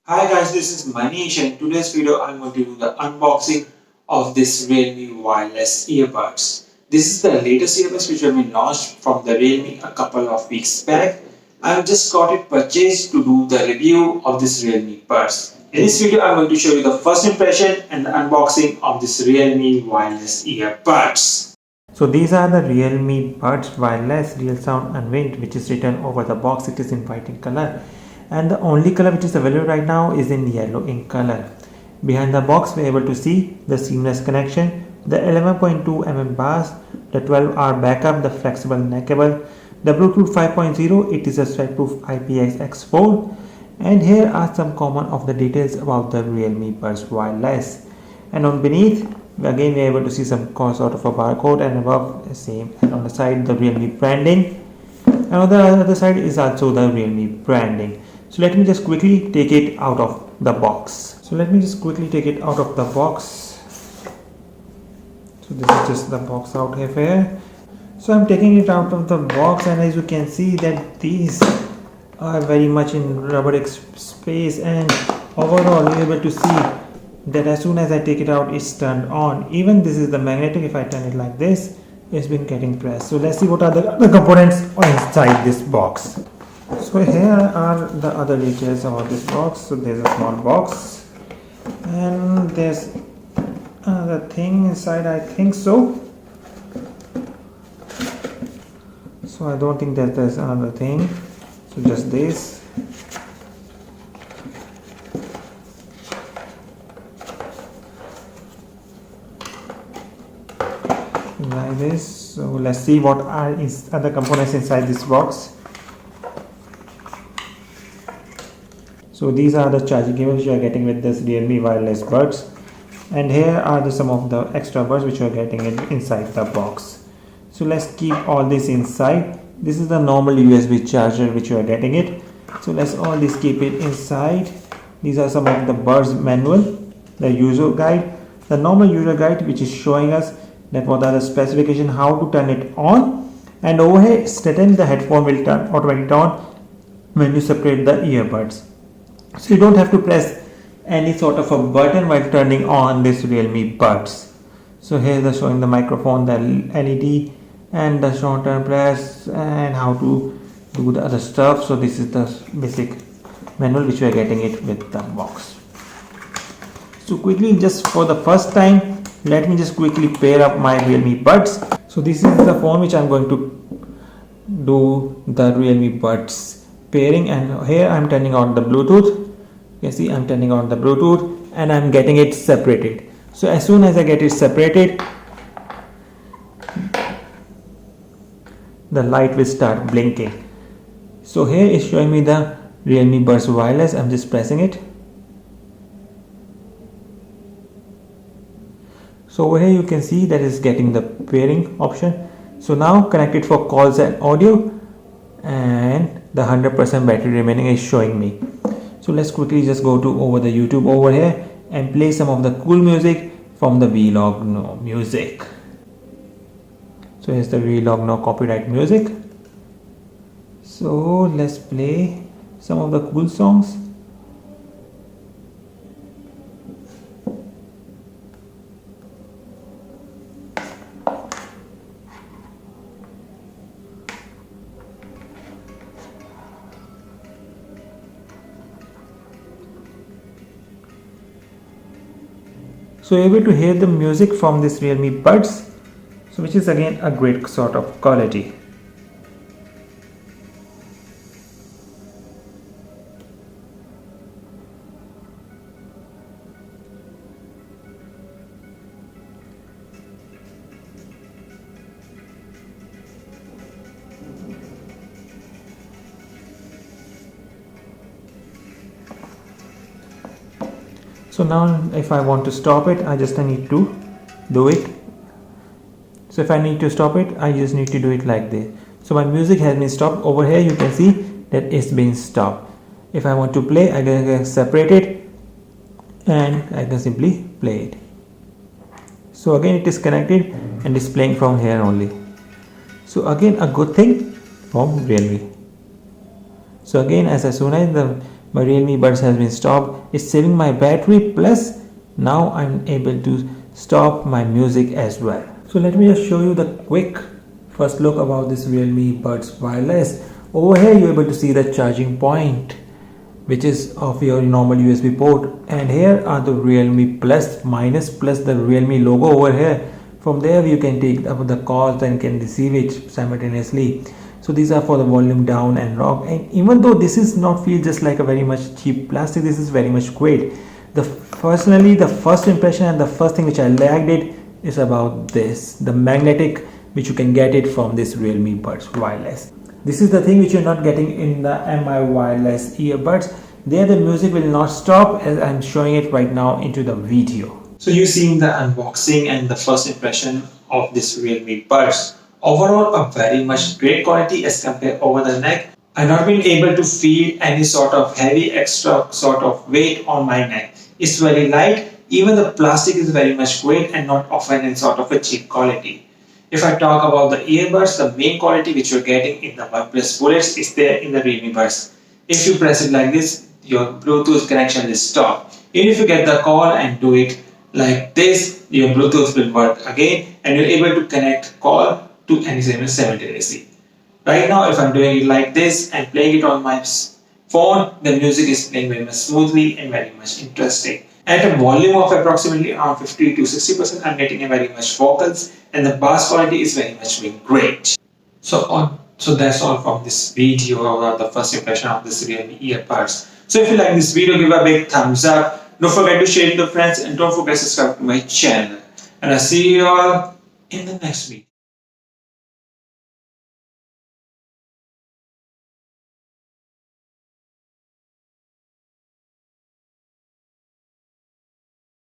Hi guys, this is Manish and in today's video I'm going to do the unboxing of this Realme wireless earbuds. This is the latest earbuds which have been launched from the Realme a couple of weeks back. I've just got it purchased to do the review of this Realme Buds. In this video I'm going to show you the first impression and the unboxing of this Realme wireless earbuds. So these are the Realme Buds Wireless Real Sound Unwind, which is written over the box. It is in white in color, and the only color which is available right now is in yellow in color. Behind the box we are able to see the seamless connection, the 11.2 mm bars, the 12-hour backup, the flexible neck cable, the Bluetooth 5.0. It is a sweatproof IPX4, and here are some common of the details about the Realme Buds Wireless. And on beneath again we are able to see some sort of a barcode, and above the same, and on the side the Realme branding, and on the other side is also the Realme branding. So let me just quickly take it out of the box. So this is just the box out here. So I'm taking it out of the box, and as you can see that these are very much in rubber space, and overall you're able to see that as soon as I take it out it's turned on. Even this is the magnetic. If I turn it like this, it's been getting pressed. So let's see what are the components inside this box. So here are the other details about this box. So there's a small box, and there's another thing inside, I think so. So I don't think that there's another thing. So just this. Like this. So let's see what are other components inside this box. So these are the charging cables you are getting with this Realme wireless buds, and here are some of the extra buds which you are getting inside the box. So let's keep all this inside. This is the normal USB charger which you are getting it. So let's all this keep it inside. These are some of the buds manual, the user guide, the normal user guide which is showing us that what are the specifications, how to turn it on, and over here it's written the headphone will turn automatically on when you separate the earbuds. So you don't have to press any sort of a button while turning on this Realme Buds. So here they're showing the microphone, the LED, and the show turn press, and how to do the other stuff. So this is the basic manual which we are getting it with the box. So quickly, just for the first time, let me just quickly pair up my Realme Buds. So this is the phone which I'm going to do the Realme Buds pairing, and here I'm turning on the Bluetooth. You can see I'm turning on the Bluetooth, and I'm getting it separated. So as soon as I get it separated, the light will start blinking. So here is showing me the Realme Buds Wireless. I'm just pressing it. So over here you can see that is getting the pairing option. So now connect it for calls and audio, and the 100% battery remaining is showing me. So let's quickly just go to over the YouTube over here and play some of the cool music from the Vlog No music. So here's the Vlog No copyright music. So let's play some of the cool songs. So you're able to hear the music from this Realme Buds, so which is again a great sort of quality. So now if I want to stop it, I need to do it. So if I need to stop it, I just need to do it like this. So my music has been stopped. Over here you can see that it's been stopped. If I want to play, I can separate it, and I can simply play it. So again it is connected and is playing from here only. So again a good thing from Realme. So again, as soon as the my Realme Buds has been stopped. It's saving my battery, plus now I'm able to stop my music as well. So let me just show you the quick first look about this Realme Buds Wireless. Over here you're able to see the charging point, which is of your normal USB port, and here are the Realme plus minus plus the Realme logo over here. From there you can take up the calls and can receive it simultaneously. So these are for the volume down and up, and even though this is not feel just like a very much cheap plastic, this is very much great. Personally, the first impression and the first thing which I liked it is about this, the magnetic, which you can get it from this Realme Buds Wireless. This is the thing which you're not getting in the MI wireless earbuds. There the music will not stop, as I'm showing it right now into the video. So you've seen the unboxing and the first impression of this Realme Buds. Overall, a very much great quality as compared over the neck. I've not been able to feel any sort of heavy extra sort of weight on my neck. It's very light. Even the plastic is very much great and not often in sort of a cheap quality. If I talk about the earbuds, the main quality which you're getting in the OnePlus Bullets is there in the Realme Buds. If you press it like this, your Bluetooth connection will stop. Even if you get the call and do it like this, your Bluetooth will work again and you're able to connect call to any simultaneously. Right now, if I'm doing it like this and playing it on my phone, the music is playing very much smoothly and very much interesting. At a volume of approximately around 50 to 60%, I'm getting a very much vocals, and the bass quality is very much being great. So that's all from this video about the first impression of this Realme earbuds. So if you like this video, give a big thumbs up. Don't forget to share it with your friends and don't forget to subscribe to my channel. And I'll see you all in the next video.